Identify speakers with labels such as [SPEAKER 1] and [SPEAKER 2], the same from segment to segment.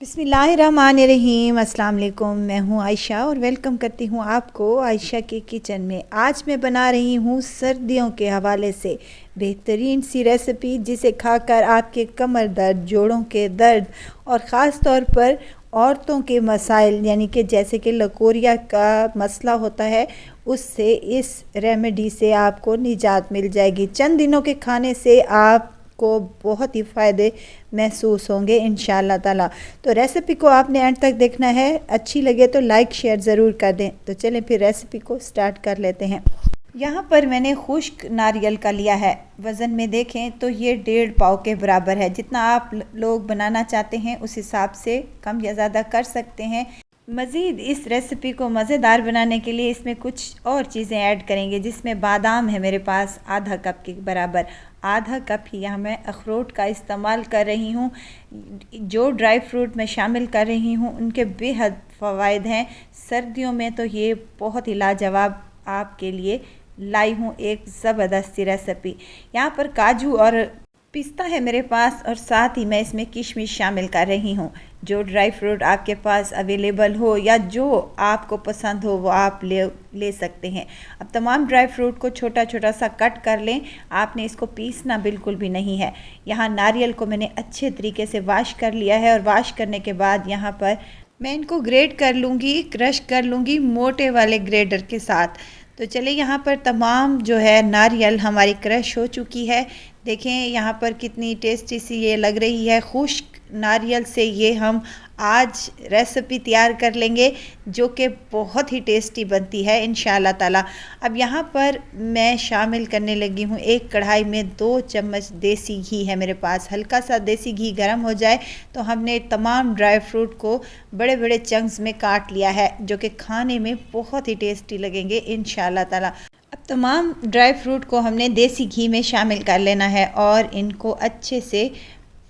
[SPEAKER 1] बिस्मिल्लाहिर्रहमानिर्रहीम। अस्सलाम वालेकुम। मैं हूँ आयशा और वेलकम करती हूँ आपको आयशा के किचन में। आज मैं बना रही हूँ सर्दियों के हवाले से बेहतरीन सी रेसिपी, जिसे खाकर आपके कमर दर्द, जोड़ों के दर्द और ख़ास तौर पर औरतों के मसाइल यानी कि जैसे कि लकोरिया का मसला होता है, उससे इस रेमेडी से आपको निजात मिल जाएगी। चंद दिनों के खाने से आप को बहुत ही फ़ायदे महसूस होंगे इंशाअल्लाह ताला। तो रेसिपी को आपने एंड तक देखना है। अच्छी लगे तो लाइक शेयर ज़रूर कर दें। तो चलें फिर रेसिपी को स्टार्ट कर लेते हैं। यहाँ पर मैंने खुश्क नारियल का लिया है। वज़न में देखें तो ये 1.5 पाव के बराबर है। जितना आप लोग बनाना चाहते हैं उस हिसाब से कम या ज़्यादा कर सकते हैं। मज़ीद इस रेसिपी को मज़ेदार बनाने के लिए इसमें कुछ और चीज़ें ऐड करेंगे, जिसमें बादाम है मेरे पास आधा कप के बराबर। आधा कप ही यहाँ मैं अखरोट का इस्तेमाल कर रही हूँ। जो ड्राई फ्रूट मैं शामिल कर रही हूँ उनके बेहद फ़वाइद हैं। सर्दियों में तो ये बहुत ही लाजवाब आपके लिए लाई हूँ एक ज़बरदस्त सी रेसिपी। यहाँ पर काजू और पिस्ता है मेरे पास और साथ ही मैं इसमें किशमिश शामिल कर रही हूँ। जो ड्राई फ्रूट आपके पास अवेलेबल हो या जो आपको पसंद हो वो आप ले सकते हैं। अब तमाम ड्राई फ्रूट को छोटा छोटा सा कट कर लें। आपने इसको पीसना बिल्कुल भी नहीं है। यहाँ नारियल को मैंने अच्छे तरीके से वॉश कर लिया है और वॉश करने के बाद यहाँ पर मैं इनको ग्रेट कर लूँगी, क्रश कर लूँगी मोटे वाले ग्रेडर के साथ। तो चलिए यहाँ पर तमाम जो है नारियल हमारी क्रश हो चुकी है। देखें यहाँ पर कितनी टेस्टी सी ये लग रही है। खुश्क नारियल से ये हम आज रेसिपी तैयार कर लेंगे जो कि बहुत ही टेस्टी बनती है इंशाअल्लाह ताला। अब यहाँ पर मैं शामिल करने लगी हूँ एक कढ़ाई में 2 चम्मच देसी घी है मेरे पास। हल्का सा देसी घी गर्म हो जाए तो हमने तमाम ड्राई फ्रूट को बड़े बड़े चंक्स में काट लिया है, जो कि खाने में बहुत ही टेस्टी लगेंगे इंशाअल्लाह ताला। अब तमाम ड्राई फ्रूट को हमने देसी घी में शामिल कर लेना है और इनको अच्छे से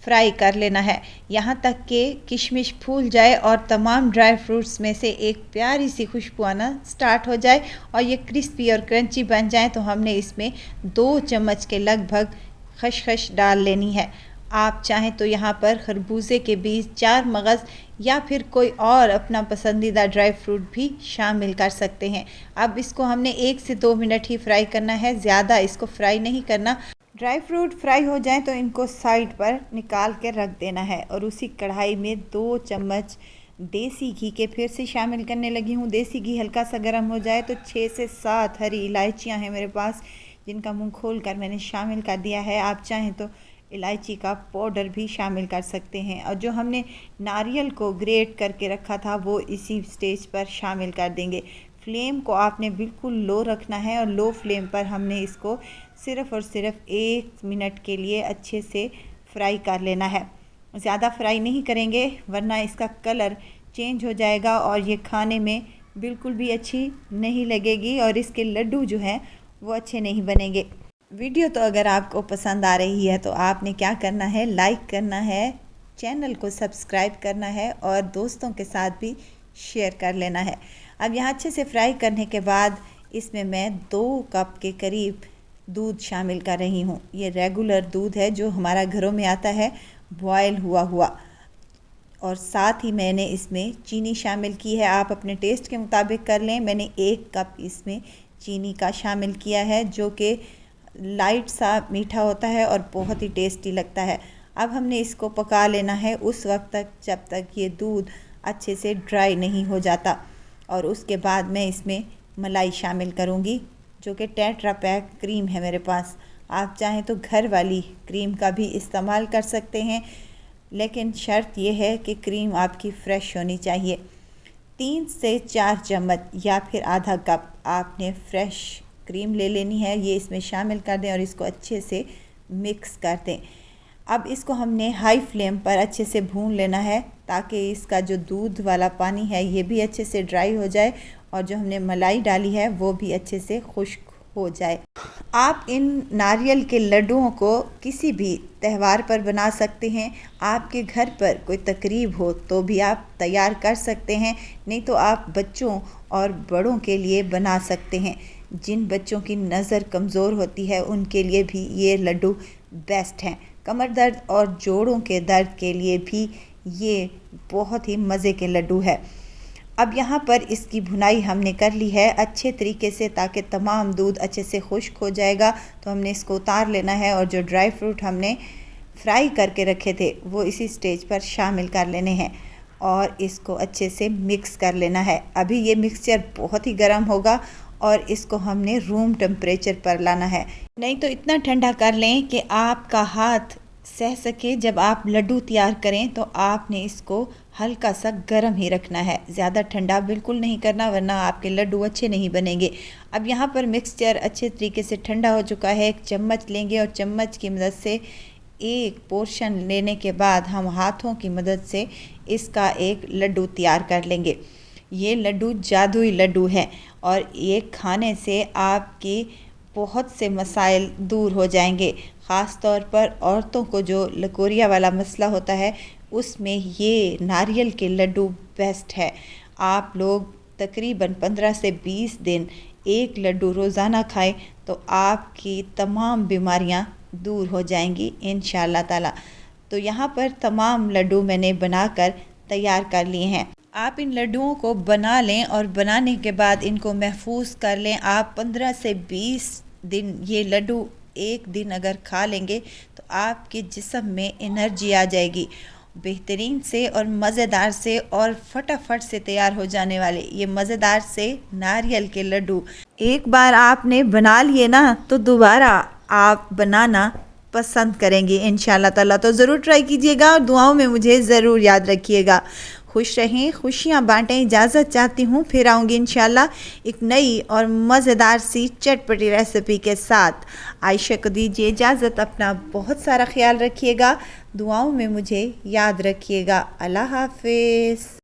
[SPEAKER 1] फ्राई कर लेना है, यहाँ तक कि किशमिश फूल जाए और तमाम ड्राई फ्रूट्स में से एक प्यारी सी खुशबू आना स्टार्ट हो जाए और ये क्रिस्पी और क्रंची बन जाए तो हमने इसमें 2 चम्मच के लगभग खसखस डाल लेनी है। आप चाहें तो यहाँ पर खरबूजे के बीज, 4 मगज़ या फिर कोई और अपना पसंदीदा ड्राई फ्रूट भी शामिल कर सकते हैं। अब इसको हमने 1 से 2 मिनट ही फ्राई करना है, ज़्यादा इसको फ्राई नहीं करना। ड्राई फ्रूट फ्राई हो जाए तो इनको साइड पर निकाल के रख देना है और उसी कढ़ाई में 2 चम्मच देसी घी के फिर से शामिल करने लगी हूँ। देसी घी हल्का सा गर्म हो जाए तो 6 से 7 हरी इलायचियाँ हैं मेरे पास, जिनका मुंह खोल कर मैंने शामिल कर दिया है। आप चाहें तो इलायची का पाउडर भी शामिल कर सकते हैं और जो हमने नारियल को ग्रेट करके रखा था वो इसी स्टेज पर शामिल कर देंगे। फ्लेम को आपने बिल्कुल लो रखना है और लो फ्लेम पर हमने इसको सिर्फ़ और सिर्फ 1 मिनट के लिए अच्छे से फ्राई कर लेना है। ज़्यादा फ्राई नहीं करेंगे वरना इसका कलर चेंज हो जाएगा और ये खाने में बिल्कुल भी अच्छी नहीं लगेगी और इसके लड्डू जो हैं वो अच्छे नहीं बनेंगे। वीडियो तो अगर आपको पसंद आ रही है तो आपने क्या करना है, लाइक करना है, चैनल को सब्सक्राइब करना है और दोस्तों के साथ भी शेयर कर लेना है। अब यहाँ अच्छे से फ्राई करने के बाद इसमें मैं 2 कप के करीब दूध शामिल कर रही हूँ। ये रेगुलर दूध है जो हमारा घरों में आता है, बॉयल हुआ और साथ ही मैंने इसमें चीनी शामिल की है। आप अपने टेस्ट के मुताबिक कर लें। मैंने 1 कप इसमें चीनी का शामिल किया है जो कि लाइट सा मीठा होता है और बहुत ही टेस्टी लगता है। अब हमने इसको पका लेना है उस वक्त तक जब तक ये दूध अच्छे से ड्राई नहीं हो जाता और उसके बाद मैं इसमें मलाई शामिल करूँगी जो कि टेट्रा पैक क्रीम है मेरे पास। आप चाहें तो घर वाली क्रीम का भी इस्तेमाल कर सकते हैं, लेकिन शर्त यह है कि क्रीम आपकी फ़्रेश होनी चाहिए। 3 से 4 चम्मच या फिर आधा कप आपने फ़्रेश क्रीम ले लेनी है, ये इसमें शामिल कर दें और इसको अच्छे से मिक्स कर दें। अब इसको हमने हाई फ्लेम पर अच्छे से भून लेना है ताकि इसका जो दूध वाला पानी है ये भी अच्छे से ड्राई हो जाए और जो हमने मलाई डाली है वो भी अच्छे से खुश्क हो जाए। आप इन नारियल के लड्डुओं को किसी भी त्यौहार पर बना सकते हैं। आपके घर पर कोई तकरीब हो तो भी आप तैयार कर सकते हैं, नहीं तो आप बच्चों और बड़ों के लिए बना सकते हैं। जिन बच्चों की नज़र कमज़ोर होती है उनके लिए भी ये लड्डू बेस्ट हैं। कमर दर्द और जोड़ों के दर्द के लिए भी ये बहुत ही मज़े के लड्डू है। अब यहाँ पर इसकी भुनाई हमने कर ली है अच्छे तरीके से, ताकि तमाम दूध अच्छे से खुश्क हो जाएगा। तो हमने इसको उतार लेना है और जो ड्राई फ्रूट हमने फ्राई करके रखे थे वो इसी स्टेज पर शामिल कर लेने हैं और इसको अच्छे से मिक्स कर लेना है। अभी ये मिक्सचर बहुत ही गर्म होगा और इसको हमने रूम टेम्परेचर पर लाना है, नहीं तो इतना ठंडा कर लें कि आपका हाथ सह सके। जब आप लड्डू तैयार करें तो आपने इसको हल्का सा गर्म ही रखना है, ज़्यादा ठंडा बिल्कुल नहीं करना, वरना आपके लड्डू अच्छे नहीं बनेंगे। अब यहाँ पर मिक्सचर अच्छे तरीके से ठंडा हो चुका है। एक चम्मच लेंगे और चम्मच की मदद से एक पोर्शन लेने के बाद हम हाथों की मदद से इसका एक लड्डू तैयार कर लेंगे। ये लड्डू जादुई लड्डू हैं और ये खाने से आपकी बहुत से मसाइल दूर हो जाएंगे। ख़ास तौर पर औरतों को जो लकोरिया वाला मसला होता है उसमें ये नारियल के लड्डू बेस्ट है। आप लोग तकरीबन 15 से 20 दिन एक लड्डू रोज़ाना खाएं तो आपकी तमाम बीमारियां दूर हो जाएंगी इंशाअल्लाह ताला। तो यहाँ पर तमाम लड्डू मैंने बनाकर तैयार कर लिए हैं। आप इन लड्डुओं को बना लें और बनाने के बाद इनको महफूज कर लें। आप 15 से 20 दिन ये लड्डू एक दिन अगर खा लेंगे तो आपके जिस्म में एनर्जी आ जाएगी। बेहतरीन से और मज़ेदार से और फटाफट से तैयार हो जाने वाले ये मज़ेदार से नारियल के लड्डू एक बार आपने बना लिए ना तो दोबारा आप बनाना पसंद करेंगे इंशाअल्लाह ताला। तो ज़रूर ट्राई कीजिएगा और दुआओं में मुझे ज़रूर याद रखिएगा। खुश रहें, खुशियाँ बांटें। इजाज़त चाहती हूँ, फिर आऊँगी इंशाअल्लाह एक नई और मज़ेदार सी चटपटी रेसिपी के साथ। आयशा को दीजिए इजाज़त। अपना बहुत सारा ख्याल रखिएगा, दुआओं में मुझे याद रखिएगा। अल्लाह हाफ़िज़।